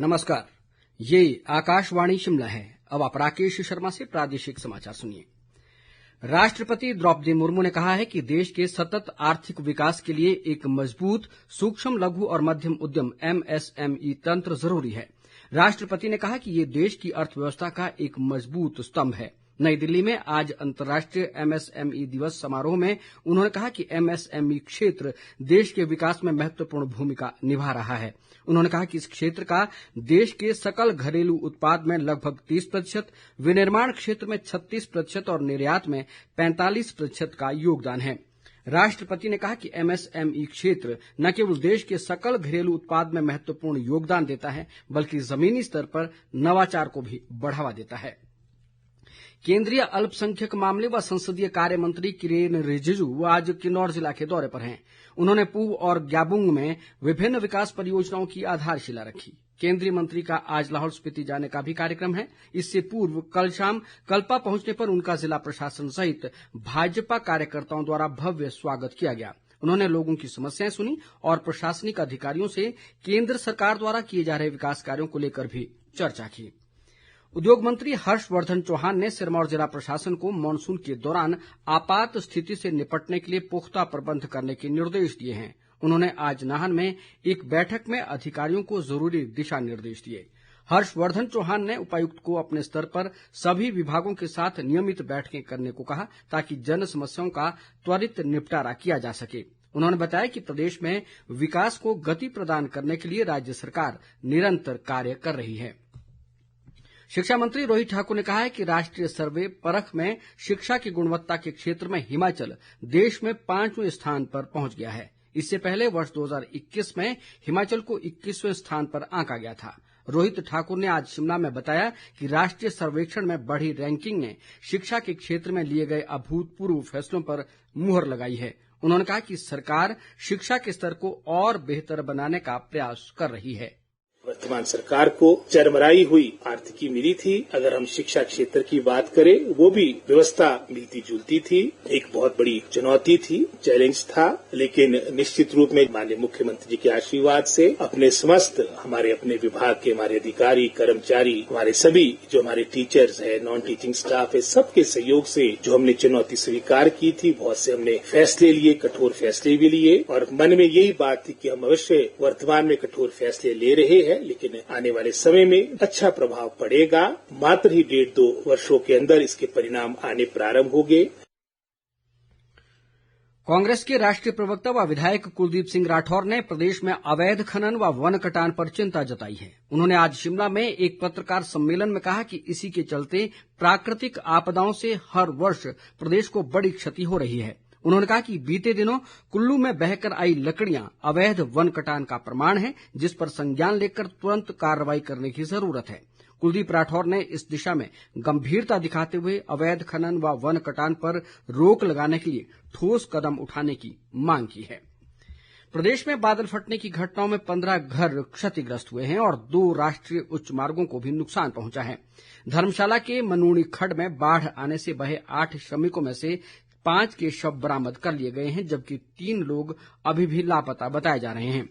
नमस्कार, ये आकाशवाणी शिमला है। अब आप राकेश शर्मा से प्रादेशिक समाचार सुनिए। राष्ट्रपति द्रौपदी मुर्मू ने कहा है कि देश के सतत आर्थिक विकास के लिए एक मजबूत सूक्ष्म, लघु और मध्यम उद्यम MSME तंत्र जरूरी है। राष्ट्रपति ने कहा कि ये देश की अर्थव्यवस्था का एक मजबूत स्तंभ है। नई दिल्ली में आज अंतर्राष्ट्रीय MSME दिवस समारोह में उन्होंने कहा कि MSME क्षेत्र देश के विकास में महत्वपूर्ण भूमिका निभा रहा है। उन्होंने कहा कि इस क्षेत्र का देश के सकल घरेलू उत्पाद में लगभग 30%, विनिर्माण क्षेत्र में 36% और निर्यात में 45% का योगदान है। राष्ट्रपति ने कहा कि MSME क्षेत्र न केवल देश के सकल घरेलू उत्पाद में महत्वपूर्ण योगदान देता है, बल्कि जमीनी स्तर पर नवाचार को भी बढ़ावा देता है। केंद्रीय अल्पसंख्यक मामले व संसदीय कार्य मंत्री किरेन रिजिजू आज किन्नौर जिला के दौरे पर हैं। उन्होंने पूह और ग्याबुंग में विभिन्न विकास परियोजनाओं की आधारशिला रखी। केंद्रीय मंत्री का आज लाहौल स्पीति जाने का भी कार्यक्रम है। इससे पूर्व कल शाम कल्पा पहुंचने पर उनका जिला प्रशासन सहित भाजपा कार्यकर्ताओं द्वारा भव्य स्वागत किया गया। उन्होंने लोगों की समस्याएं सुनी और प्रशासनिक अधिकारियों से केंद्र सरकार द्वारा किए जा रहे विकास कार्यों को लेकर भी चर्चा की। उद्योग मंत्री हर्षवर्धन चौहान ने सिरमौर जिला प्रशासन को मानसून के दौरान आपात स्थिति से निपटने के लिए पुख्ता प्रबंध करने के निर्देश दिए हैं। उन्होंने आज नाहन में एक बैठक में अधिकारियों को जरूरी दिशा निर्देश दिए। हर्षवर्धन चौहान ने उपायुक्त को अपने स्तर पर सभी विभागों के साथ नियमित बैठकें करने को कहा ताकि जन समस्याओं का त्वरित निपटारा किया जा सके। उन्होंने बताया कि प्रदेश में विकास को गति प्रदान करने के लिए राज्य सरकार निरंतर कार्य कर रही है। शिक्षा मंत्री रोहित ठाकुर ने कहा है कि राष्ट्रीय सर्वे परख में शिक्षा की गुणवत्ता के क्षेत्र में हिमाचल देश में 5वें स्थान पर पहुंच गया है। इससे पहले वर्ष 2021 में हिमाचल को 21वें स्थान पर आंका गया था। रोहित ठाकुर ने आज शिमला में बताया कि राष्ट्रीय सर्वेक्षण में बढ़ी रैंकिंग ने शिक्षा के क्षेत्र में लिए गए अभूतपूर्व फैसलों पर मुहर लगाई है। उन्होंने कहा कि सरकार शिक्षा के स्तर को और बेहतर बनाने का प्रयास कर रही है। वर्तमान सरकार को चरमराई हुई आर्थिकी मिली थी। अगर हम शिक्षा क्षेत्र की बात करें, वो भी व्यवस्था मिलती जुलती थी। एक बहुत बड़ी चुनौती थी, चैलेंज था, लेकिन निश्चित रूप में माननीय मुख्यमंत्री जी के आशीर्वाद से अपने समस्त हमारे अपने विभाग के हमारे अधिकारी, कर्मचारी, हमारे सभी जो हमारे टीचर्स है, नॉन टीचिंग स्टाफ है, सबके सहयोग से जो हमने चुनौती स्वीकार की थी, बहुत से हमने फैसले लिए, कठोर फैसले भी लिए और मन में यही बात थी कि हम अवश्य वर्तमान में कठोर फैसले ले रहे हैं, लेकिन आने वाले समय में अच्छा प्रभाव पड़ेगा। मात्र ही 1.5-2 वर्षों के अंदर इसके परिणाम आने प्रारंभ होंगे। कांग्रेस के राष्ट्रीय प्रवक्ता व विधायक कुलदीप सिंह राठौर ने प्रदेश में अवैध खनन व वन कटान पर चिंता जताई है। उन्होंने आज शिमला में एक पत्रकार सम्मेलन में कहा कि इसी के चलते प्राकृतिक आपदाओं से हर वर्ष प्रदेश को बड़ी क्षति हो रही है। उन्होंने कहा कि बीते दिनों कुल्लू में बहकर आई लकड़ियां अवैध वन कटान का प्रमाण है, जिस पर संज्ञान लेकर तुरंत कार्रवाई करने की जरूरत है। कुलदीप राठौर ने इस दिशा में गंभीरता दिखाते हुए अवैध खनन व वन कटान पर रोक लगाने के लिए ठोस कदम उठाने की मांग की है। प्रदेश में बादल फटने की घटनाओं में 15 घर क्षतिग्रस्त हुए हैं और 2 राष्ट्रीय उच्च मार्गों को भी नुकसान पहुंचा है। धर्मशाला के मनूणी खड्ड में बाढ़ आने से बहे 8 श्रमिकों में से 5 के शव बरामद कर लिए गए हैं, जबकि 3 लोग अभी भी लापता बताए जा रहे हैं।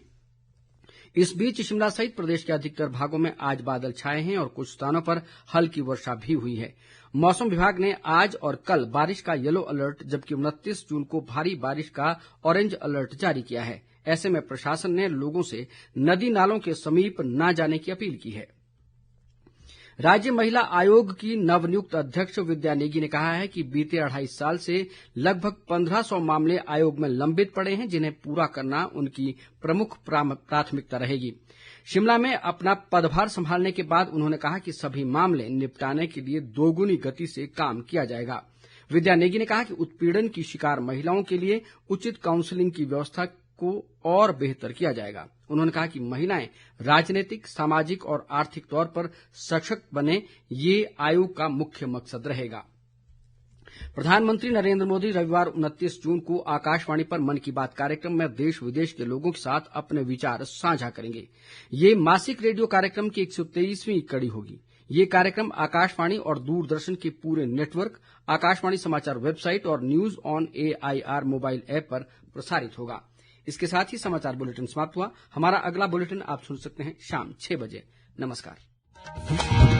इस बीच शिमला सहित प्रदेश के अधिकतर भागों में आज बादल छाए हैं और कुछ स्थानों पर हल्की वर्षा भी हुई है। मौसम विभाग ने आज और कल बारिश का येलो अलर्ट, जबकि 29 जून को भारी बारिश का ऑरेंज अलर्ट जारी किया है। ऐसे में प्रशासन ने लोगों से नदी नालों के समीप न जाने की अपील की है। राज्य महिला आयोग की नवनियुक्त अध्यक्ष विद्या नेगी ने कहा है कि बीते 2.5 साल से लगभग 1500 मामले आयोग में लंबित पड़े हैं, जिन्हें पूरा करना उनकी प्रमुख प्राथमिकता रहेगी। शिमला में अपना पदभार संभालने के बाद उन्होंने कहा कि सभी मामले निपटाने के लिए दोगुनी गति से काम किया जाएगा। विद्या नेगी ने कहा कि उत्पीड़न की शिकार महिलाओं के लिए उचित काउंसलिंग की व्यवस्था को और बेहतर किया जाएगा। उन्होंने कहा कि महिलाएं राजनीतिक, सामाजिक और आर्थिक तौर पर सशक्त बने, ये आयोग का मुख्य मकसद रहेगा। प्रधानमंत्री नरेंद्र मोदी रविवार 29 जून को आकाशवाणी पर मन की बात कार्यक्रम में देश विदेश के लोगों के साथ अपने विचार साझा करेंगे। ये मासिक रेडियो कार्यक्रम की 123वीं कड़ी होगी। ये कार्यक्रम आकाशवाणी और दूरदर्शन के पूरे नेटवर्क, आकाशवाणी समाचार वेबसाइट और news on AIR mobile app पर प्रसारित होगा। इसके साथ ही समाचार बुलेटिन समाप्त हुआ। हमारा अगला बुलेटिन आप सुन सकते हैं शाम 6 बजे। नमस्कार।